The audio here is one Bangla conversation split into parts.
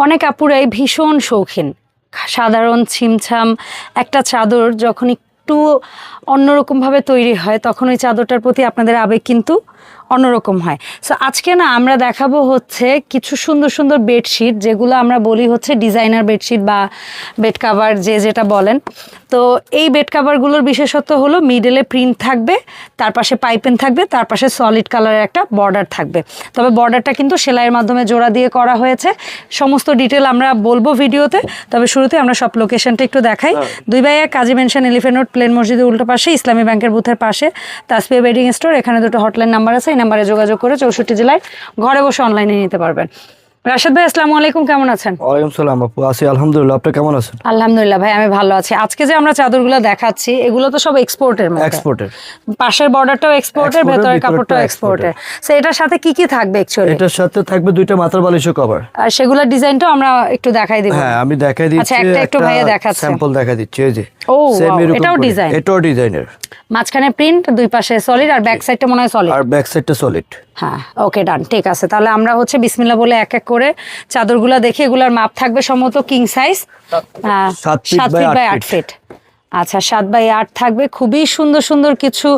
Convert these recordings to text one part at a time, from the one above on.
অনেক আপুরাই ভীষণ শৌখিন সাধারণ ছিমছাম একটা চাদর যখন একটু অন্যরকমভাবে তৈরি হয় তখন ওই চাদরটার প্রতি আপনাদের আবেগ কিন্তু অন্যরকম হয়। সো আজকে না আমরা দেখাবো হচ্ছে কিছু সুন্দর সুন্দর বেডশিট, যেগুলো আমরা বলি হচ্ছে ডিজাইনার বেডশিট বা বেড কাভার, যে যেটা বলেন। তো এই বেড কাভারগুলোর বিশেষত্ব হলো মিডলে প্রিন্ট থাকবে, তার পাশে পাইপেন থাকবে, তার পাশে সলিড কালারের একটা বর্ডার থাকবে। তবে বর্ডারটা কিন্তু সেলাইয়ের মাধ্যমে জোড়া দিয়ে করা হয়েছে। সমস্ত ডিটেল আমরা বলবো ভিডিওতে, তবে শুরুতে আমরা সব লোকেশনটা একটু দেখাই। 2 by 1 Kazi Mansion, Elephant Road, প্লেন মসজিদের উল্টো পাশে, ইসলামী ব্যাংকের বুথের পাশে তাসফিয়া বেডিং স্টোর। এখানে দুটো হটলাইন নাম্বার আছে, এই নাম্বারে যোগাযোগ করে 64 জেলায় ঘরে বসে অনলাইনে নিতে পারবেন। রাশেদ ভাই, আসসালামু আলাইকুম, কেমন আছেন? ওয়ালাইকুম সালাম আপু, আছি আলহামদুলিল্লাহ। আপনি কেমন আছেন? আলহামদুলিল্লাহ ভাই, আমি ভালো আছি। আজকে যে আমরা চাদরগুলো দেখাচ্ছি এগুলো তো সব এক্সপোর্টের মধ্যে, এক্সপোর্টের। পাশের বর্ডারটাও এক্সপোর্টের, ভেতরের কাপড়টাও এক্সপোর্টের। সো এটার সাথে কি কি থাকবে অ্যাকচুয়ালি? এটার সাথে থাকবে 2টা মাথার বালিশের কভার, আর সেগুলোর ডিজাইনটাও আমরা একটু দেখাই দিব। হ্যাঁ আমি দেখাই দিচ্ছি। আচ্ছা, একটা একটু ভাইয়া দেখাচ্ছে, স্যাম্পল দেখাই দিচ্ছি। এই যে ও সেম এরকম এটাও ডিজাইন, এটাও ডিজাইনের, মাঝখানে প্রিন্ট, দুই পাশে সলিড, আর ব্যাক সাইডটা মনে হয় সলিড, আর ব্যাক সাইডটা সলিড। হ্যাঁ ওকে, ডান, ঠিক আছে। তাহলে আমরা হচ্ছে বিসমিল্লাহ বলে এক এক করে চাদরগুলো দেখি। এগুলার মাপ থাকবে সম্ভবত king size, 7 feet by 8 feet. আচ্ছা, 7 বাই 8 থাকবে। খুবই সুন্দর সুন্দর কিছু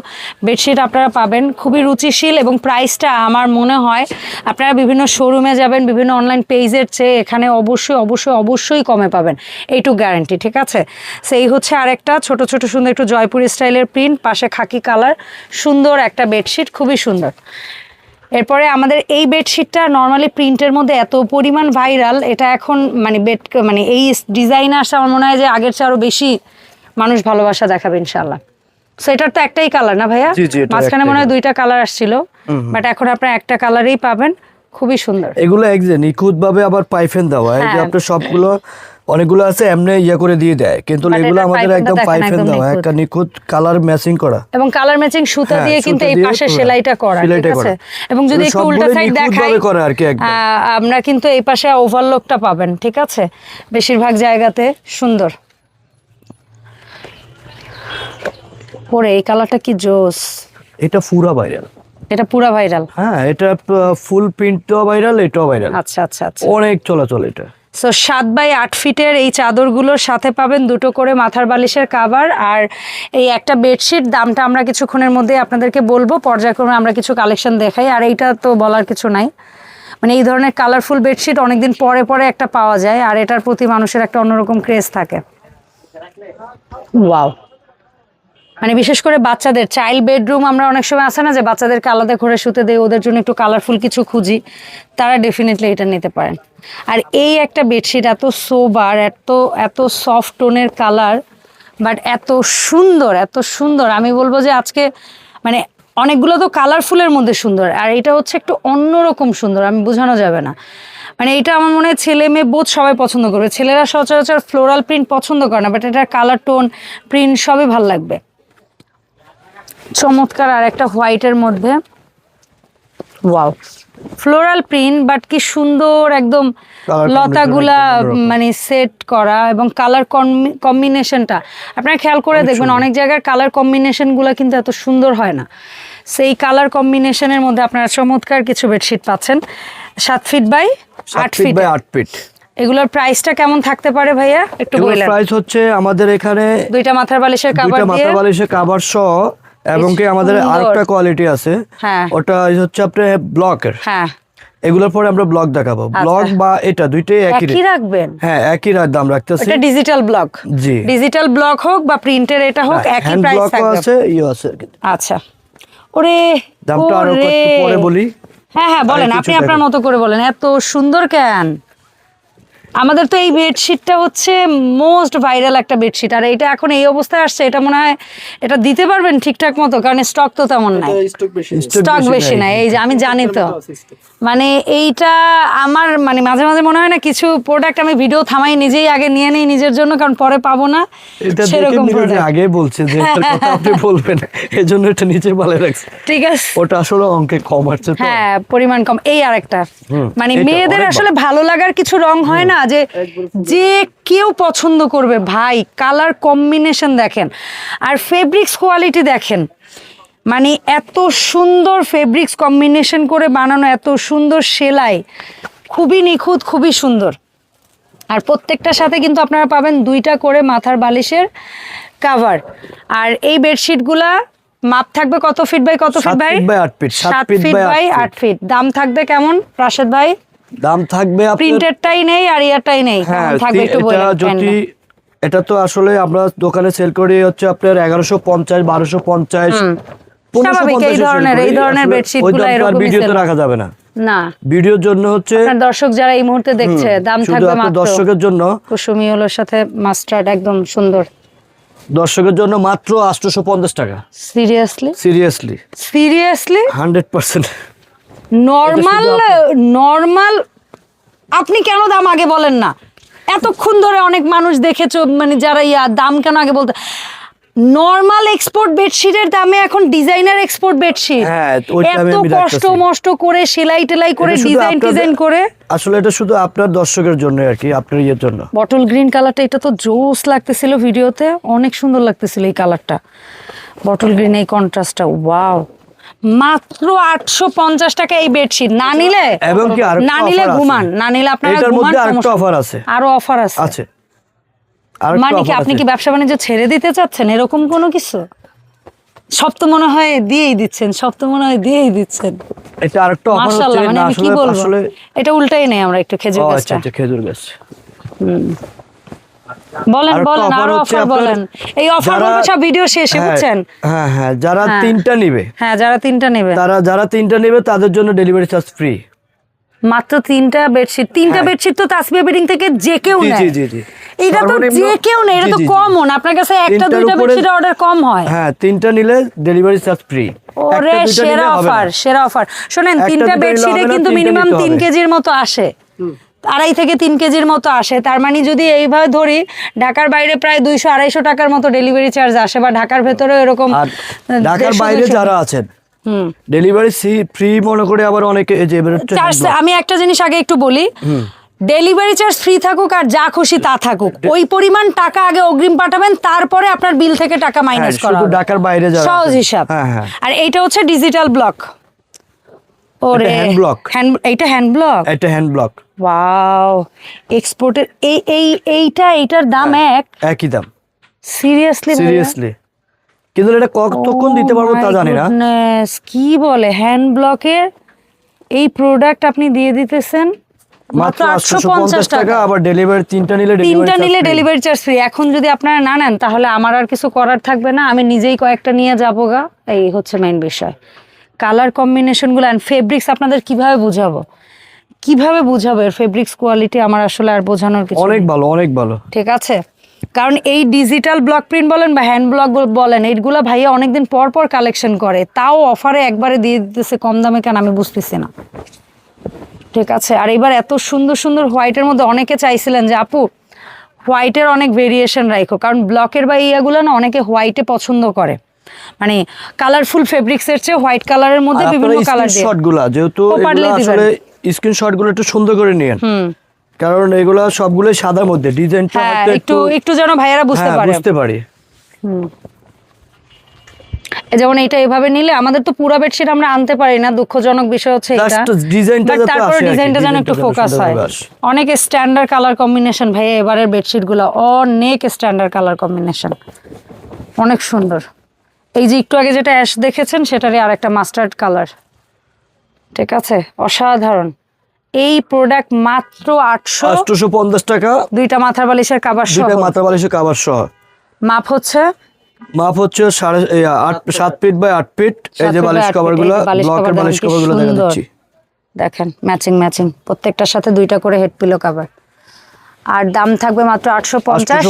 বেডশিট আপনারা পাবেন, খুবই রুচিশীল, এবং প্রাইসটা আমার মনে হয় আপনারা বিভিন্ন শোরুমে যাবেন, বিভিন্ন অনলাইন পেজের চেয়ে এখানে অবশ্যই অবশ্যই অবশ্যই কমে পাবেন, এইটুকু গ্যারান্টি, ঠিক আছে? সেই হচ্ছে আরেকটা ছোট ছোট সুন্দর একটু জয়পুরি স্টাইলের প্রিন্ট, পাশে খাকি কালার, সুন্দর একটা বেডশিট, খুবই সুন্দর। এরপরে আমাদের এই বেডশিটটা নর্মালি প্রিন্টের মধ্যে এত পরিমাণ ভাইরাল, এটা এখন মানে এই ডিজাইন আসা আমার মনে হয় যে আগের চেয়ে আরও বেশি মানুষ ভালোবাসা দেখাবে ইনশাল্লাহ। সো এটার তো একটাই কালার না ভাইয়া? মাঝখানে মনে হয় 2টা কালার আসছিল, বাট এখন আপনারা একটা কালারেই পাবেন, খুবই সুন্দর। এগুলো একদম নিখুঁত ভাবে আবার পাইফেন দেওয়া, এই যে আপনার সবগুলো অনেকগুলো আছে এমনি ইয়া করে দিয়ে দেয়, কিন্তু এগুলো আমাদের একদম পাইফেন দেওয়া, একটা নিখুঁত কালার ম্যাচিং করা, এবং কালার ম্যাচিং সুতা দিয়ে কিন্তু এই পাশে সেলাইটা করা, ঠিক আছে? এবং যদি একটু উল্টা সাইড দেখাই আমরা কিন্তু এই পাশে ওভারলকটা পাবেন, ঠিক আছে? বেশিরভাগ জায়গাতে সুন্দর। পরে এই কালারটা কি জোস, এটা পুরা ভাইরাল, এটা পুরা ভাইরাল। হ্যাঁ এটা ফুল প্রিন্টও ভাইরাল, এটাও ভাইরাল। আচ্ছা আচ্ছা আচ্ছা, অনেক চলাচল এটা। সো 7 বাই 8 ফিটের এই চাদরগুলোর সাথে পাবেন 2টো করে মাথার বালিশের কাভার আর এই একটা বেডশিট। দামটা আমরা কিছুক্ষণের মধ্যে আপনাদেরকে বলবো, পর্যায়ক্রমে আমরা কিছু কালেকশন দেখাই। আর এইটা তো বলার কিছু নাই, মানে এই ধরনের কালারফুল বেডশিট অনেকদিন পরে পরে একটা পাওয়া যায়, আর এটার প্রতি মানুষের একটা অন্যরকম ক্রেজ থাকে। ওয়াও, মানে বিশেষ করে বাচ্চাদের চাইল্ড বেডরুম, আমরা অনেক সময় আসে না যে বাচ্চাদেরকে আলাদা করে শুতে দেয়, ওদের জন্য একটু কালারফুল কিছু খুঁজি, তারা ডেফিনেটলি এটা নিতে পারেন। আর এই একটা বেডশিট এত সোবার, এত এত সফট টোনের কালার, বাট এত সুন্দর এত সুন্দর। আমি বলবো যে আজকে মানে অনেকগুলো তো কালারফুলের মধ্যে সুন্দর, আর এটা হচ্ছে একটু অন্যরকম সুন্দর, আমি বোঝানো যাবে না। মানে এটা আমার মনে হয় ছেলে মেয়ে বোধ সবাই পছন্দ করবে। ছেলেরা সচরাচর ফ্লোরাল প্রিন্ট পছন্দ করে না, বাট এটার কালার টোন প্রিন্ট সবই ভালো লাগবে। চমৎকার আর একটা হোয়াইটের মধ্যে, ওয়াও, ফ্লোরাল প্রিন্ট, বাট কি সুন্দর একদম লতাগুলা মানে সেট করা, এবং কালার কম্বিনেশনটা আপনারা খেয়াল করে দেখবেন অনেক জায়গার কালার কম্বিনেশনগুলো কিন্তু এত সুন্দর হয় না। সেই কালার কম্বিনেশনের মধ্যে আপনারা চমৎকার কিছু বেডশিট পাচ্ছেন 7 ফিট বাই 8 ফিট। এগুলোর প্রাইসটা কেমন থাকতে পারে ভাইয়া একটু বলেন? প্রাইস হচ্ছে আমাদের এখানে 2টা মাথার বালিশের কভার দিয়ে, 2টা মাথার বালিশের কভার সহ, এবং কি আমাদের আরেকটা কোয়ালিটি আছে, ওটা হচ্ছে আপনার ব্লকের। হ্যাঁ, এগুলোর পরে আমরা ব্লক দেখাবো। ব্লক বা এটা দুইটাই একই রাখবেন? হ্যাঁ একই দাম রাখতেছি। এটা ডিজিটাল ব্লক, জি ডিজিটাল ব্লক হোক বা প্রিন্টের এটা হোক একই প্রাইস থাকবে। আছে ইও আছে। আচ্ছা, ওরে দামটা আরো একটু পরে বলি। হ্যাঁ হ্যাঁ বলেন, আপনি আপনার মতো করে বলেন। এত সুন্দর কেন? আমাদের তো এই বেডশিটটা হচ্ছে মোস্ট ভাইরাল একটা বেডশিট, আর এটা এখন এই অবস্থায় আসছে, এটা মনে হয় এটা দিতে পারবেন ঠিকঠাক মতো, কারণ স্টক তো তেমন নাই, স্টক বেশি নাই। এই যে আমি জানি তো, মানে এইটা আমার মানে মাঝে মাঝে মনে হয় না কিছু প্রোডাক্ট আমি ভিডিও থামাই নিজেই আগে নিয়ে নিই নিজের জন্য, কারণ পরে পাবো না সেরকম প্রোডাক্ট। আগে বলছে যে এটার কথা আপনি বলবেন, এজন্য এটা নিচে বলে রাখছি, ঠিক আছে? ওটা আসলে অঙ্কে কম আছে তো, হ্যাঁ পরিমাণ কম। এই আরেকটা মানে মেয়েদের আসলে ভালো লাগার কিছু রং হয় না যে যে কেউ পছন্দ করবে ভাই। কালার কম্বিনেশন দেখেন আর ফেব্রিক্স কোয়ালিটি দেখেন, মানে এত সুন্দর ফেব্রিক্স কম্বিনেশন করে বানানো, এত সুন্দর সেলাই, খুবই নিখুঁত, খুবই সুন্দর। আর প্রত্যেকটার সাথে কিন্তু আপনারা পাবেন 2টা করে মাথার বালিশের কভার। আর এই বেডশিটগুলা মাপ থাকবে কত ফিট বাই কত ফিট ভাই? 7 feet by 8 feet. 7 feet by 8 feet. দাম থাকবে কেমন রাশেদ ভাই? দাম থাকবে আপনার প্রিন্টেডটাই নেই আর ইয়ারটাই নেই, কেমন থাকবে একটু বলেন। যদি এটা তো আসলে আমরা দোকানে সেল করি হচ্ছে আপনার 1150 1250 স্বাভাবিক এই ধরনের বেডশিটগুলো এরকমই ভিডিওতে রাখা যাবে না। না, ভিডিওর জন্য হচ্ছে আপনার দর্শক যারা এই মুহূর্তে দেখছে, দাম থাকবে মাত্র দর্শকের জন্য কুসুমি হলোর সাথে মাস্টার্ড একদম সুন্দর, দর্শকের জন্য মাত্র 850 টাকা। Seriously seriously 100%। নরমাল আপনি কেন দাম আগে বলেন না? এতক্ষণ ধরে অনেক মানুষ দেখেছো, মানে যারা দাম কেন আগে বলতে। নরমাল এক্সপোর্ট বেডশিটের দামে এখন ডিজাইনার এক্সপোর্ট বেডশিট, এত কষ্ট মষ্ট করে সেলাই টেলাই করে ডিজাইন করে। আসলে এটা শুধু আপনার দর্শকের জন্য আর কি, আপনার ইয়ের জন্য। বটল গ্রিন কালারটা, এটা তো জোস লাগতেছিল ভিডিওতে, অনেক সুন্দর লাগতেছিল এই কালারটা, বটল গ্রিন এই কন্ট্রাস্টটা। ওয়াও, মাত্র 850 টাকা এই বেডশিট। না নিলে এবং কি না নিলে ঘুমান, না নিলে আপনারা ঘুমান। আরেকটা অফার আছে, আরো অফার আছে। মানে কি আপনি কি ব্যবসা বাণিজ্য ছেড়ে দিতে চাচ্ছেন এরকম কোনো কিছু? সব তো মনে হয় দিয়েই দিচ্ছেন, এটা আরেকটা অফার হচ্ছে। মাশাআল্লাহ, মানে আমি কি বলবো, এটা উল্টাই নেই আমরা একটু খেজুর গাছটা। আচ্ছা, খেজুর গাছ। বলেন আরো অফার বলেন। এই অফার গুলো সব ভিডিও শেষে, বুঝছেন? হ্যাঁ, যারা 3টা নেবে, যারা 3টা নেবে তাদের জন্য ডেলিভারি চার্জ ফ্রি। মাত্র 3টা বেডশিট। 3টা বেডশিট তো তাসবিয়া বেডিং থেকে যে কেউ নেয়। জি। এটা তো যে কেউ নেয়, এটা তো কমন। আপনার কাছে একটা 2টা বেডশিট অর্ডার কম হয়। হ্যাঁ, 3টা নিলে ডেলিভারি চার্জ ফ্রি। ওরে সেরা অফার। শুনেন, 3টা বেডশিটে কিন্তু মিনিমাম 3 কেজির মতো আসে, 2.5 থেকে 3 কেজির মতো আসে। তার মানে যদি এইভাবে ধরি, ঢাকার বাইরে প্রায় 200-250 টাকার মতো ডেলিভারি চার্জ আসে, বা ঢাকার ভেতরে এরকম। ঢাকার বাইরে যারা আছেন ডেলিভারি ফ্রি মনে করে আবার অনেকে। আমি একটা জিনিস আগে একটু বলি, ডেলিভারি চার্জ ফ্রি থাকুক আর যা খুশি তা থাকুক, ওই পরিমাণ টাকা আগে অগ্রিম পাঠাবেন, তারপরে আপনার বিল থেকে টাকা মাইনাস করা হবে। ঢাকার বাইরে যারা, সহজ হিসাব। আর এইটা হচ্ছে ডিজিটাল ব্লক। ওরে হ্যান্ড ব্লক, এইটা হ্যান্ড ব্লক। ওয়াও, এক্সপোর্টের এইটার দাম একই দাম। সিরিয়াসলি কিন্তু এটা কতক্ষণ দিতে পারবো তা জানি না। কি বলে, হ্যান্ড ব্লকের এই প্রোডাক্ট আপনি দিয়ে দিতেছেন মাত্র 850 টাকা। আবার ডেলিভারি 3টা নিলে ডেলিভারি চার্জ ফ্রি। এখন যদি আপনারা না নেন তাহলে আমার আর কিছু করার থাকবে না, আমি নিজেই কয়েকটা নিয়ে যাবো গা। এই হচ্ছে মেইন বিষয়। কালার কম্বিনেশনগুলো এন্ড ফেব্রিক্স আপনাদের কিভাবে বুঝাবো এর ফেব্রিক্স কোয়ালিটি আমার আসলে আর বোঝানোর কিছু অনেক ভালো। ঠিক আছে, কারণ এই ডিজিটাল ব্লক প্রিন্ট বলেন বা হ্যান্ড ব্লক বলেন, এইগুলো ভাইয়া অনেকদিন পর কালেকশন করে, তাও অফারে একবারে দিয়ে দিতেছে কম দামে। কেন আমি বুঝতেছি না। ঠিক আছে, আর এবার এত সুন্দর হোয়াইটের মধ্যে অনেকে চাইছিলেন যে আপু হোয়াইটের অনেক ভেরিয়েশন রাখো, কারণ ব্লকের বা ইয়াগুলো না অনেকে হোয়াইটে পছন্দ করে, মানে কালারফুল ফেব্রিক্সের চেয়ে হোয়াইট কালারের মধ্যে বিভিন্ন কালার দিয়ে। শটগুলো যেহেতু আসলে স্ক্রিনশটগুলো একটু সুন্দর করে নিয়েন, কারণ এগুলা সবগুলো সাদার মধ্যে, ডিজাইনটা একটু যেন ভাইয়ারা বুঝতে পারে। যেমন এটা এভাবে নিলে আমাদের তো পুরো বেডশিট আমরা আনতে পারি না, দুঃখজনক বিষয় হচ্ছে এটা। তারপরে ডিজাইনটা যেন একটু ফোকাস হয়। অনেক স্ট্যান্ডার্ড কালার কম্বিনেশন ভাইয়া এবারের বেডশিটগুলো, অনেক স্ট্যান্ডার্ড কালার কম্বিনেশন, অনেক সুন্দর। এই যে একটু আগে যেটা অ্যাশ দেখেছেন সেটারই আরেকটা মাস্টার্ড কালার। ঠিক আছে, অসাধারণ। এই প্রোডাক্ট মাত্র 850 টাকা। 2টা মাথার বালিশের কভার সহ। মাপ হচ্ছে 7 ফিট বাই 8 ফিট। এই যে বালিশ কভারগুলো, ব্লকের বালিশ কভারগুলো দেখা দিচ্ছি, দেখেন ম্যাচিং প্রত্যেকটার সাথে 2টা করে হেড পিলো কভার। আর দাম থাকবে মাত্র 850।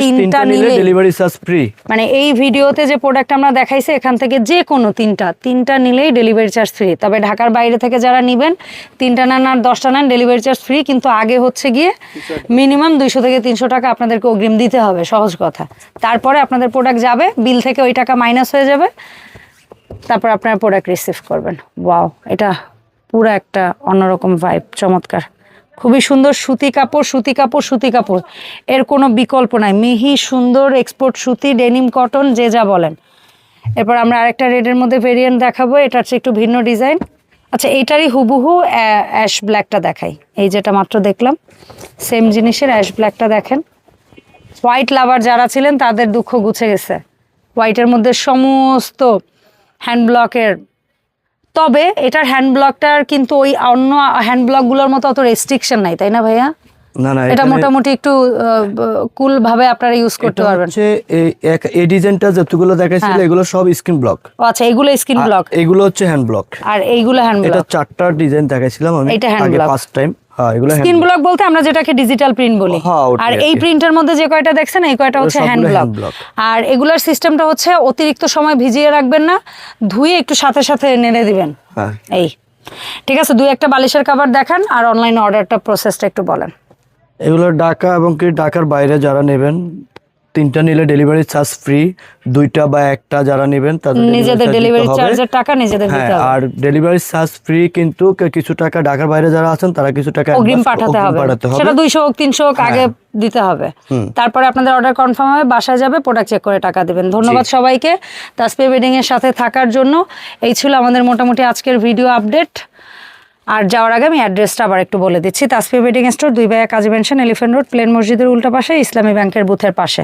3টা নিলে ডেলিভারি চার্জ ফ্রি। মানে এই ভিডিওতে যে প্রোডাক্ট আমরা দেখাইছি এখান থেকে যে কোনো 3টা নিলেই ডেলিভারি চার্জ ফ্রি। তবে ঢাকার বাইরে থেকে যারা নেবেন 3টা নেন আর 10টা নেন ডেলিভারি চার্জ ফ্রি, কিন্তু আগে হচ্ছে গিয়ে মিনিমাম 200 থেকে 300 টাকা আপনাদেরকে অগ্রিম দিতে হবে, সহজ কথা। তারপরে আপনাদের প্রোডাক্ট যাবে, বিল থেকে ওই টাকা মাইনাস হয়ে যাবে, তারপর আপনারা প্রোডাক্ট রিসিভ করবেন। ওয়াও, এটা পুরো একটা অন্যরকম ভাইব, চমৎকার, খুবই সুন্দর। সুতি কাপড়, এর কোনো বিকল্প নাই। মিহি সুন্দর এক্সপোর্ট সুতি, ডেনিম কটন, যে যা বলেন। এরপর আমরা আরেকটা রেডের মধ্যে ভেরিয়েন্ট দেখাবো, এটা হচ্ছে একটু ভিন্ন ডিজাইন। আচ্ছা এইটারই হুবহু অ্যাশ ব্ল্যাকটা দেখাই, এই যেটা মাত্র দেখলাম সেম জিনিসের অ্যাশ ব্ল্যাকটা দেখেন। হোয়াইট লাভার যারা ছিলেন তাদের দুঃখ গুছে গেছে, হোয়াইটের মধ্যে সমস্ত হ্যান্ড ব্লকের। তবে এটার হ্যান্ড ব্লকটার কিন্তু ওই অন্য হ্যান্ড ব্লকগুলোর মতো অত রেস্ট্রিকশন নাই, তাই না ভাইয়া? না না, এটা মোটামুটি একটু কুল ভাবে আপনারা ইউজ করতে পারবেন। এই ডিজাইনটা যতগুলো দেখাইছিল এগুলো সব স্ক্রিন ব্লক। আচ্ছা এগুলো স্ক্রিন ব্লক, এগুলো হচ্ছে হ্যান্ড ব্লক, আর এইগুলো হ্যান্ড ব্লক। এটা 4টা ডিজাইন দেখাইছিলাম আমি আগে ফার্স্ট টাইম। হ্যাঁ এগুলো স্ক্রিন ব্লক বলতে আমরা যেটাকে ডিজিটাল প্রিন্ট বলি। আর এই প্রিন্টের মধ্যে যে কয়টা দেখছেন এই কয়টা হচ্ছে হ্যান্ড ব্লক। আর এগুলার সিস্টেমটা হচ্ছে অতিরিক্ত সময় ভিজিয়ে রাখবেন না, ধুয়ে একটু সাথে সাথে নেড়ে দিবেন। এই ঠিক আছে, 2-1টা বালিশের কভার দেখান আর অনলাইন অর্ডারটা প্রসেসটা একটু বলেন। এগুলো ঢাকা এবং কি ঢাকার বাইরে যারা নেবেন 3টা নিলে ডেলিভারি চার্জ ফ্রি, 2টা বা 1টা যারা নেবেন তাদের নিজেদের ডেলিভারি চার্জের টাকা নিজেদের দিতে হবে। আর ডেলিভারি চার্জ ফ্রি, কিন্তু কিছু টাকা ঢাকার বাইরে যারা আছেন তারা কিছু টাকা অগ্রিম পাঠাতে হবে, সেটা 200 হোক 300 হোক আগে দিতে হবে। তারপরে আপনাদের অর্ডার কনফার্ম হবে, বাসায় যাবে, প্রোডাক্ট চেক করে টাকা দিবেন। ধন্যবাদ সবাইকে তাসপিয়া ওয়েডিং এর সাথে থাকার জন্য। এই ছিল আমাদের মোটামুটি আজকের ভিডিও আপডেট। আর যাওয়ার আগে আমি অ্যাড্রেসটা আবার একটু বলে দিচ্ছি। তাসপিয়া ওয়েডিং স্টোর 2/1 কাজী মেনশন, এলিফ্যান্ট রোড, প্লেন মসজিদের উল্টা পাশে, ইসলামী ব্যাংকের বুথের পাশে।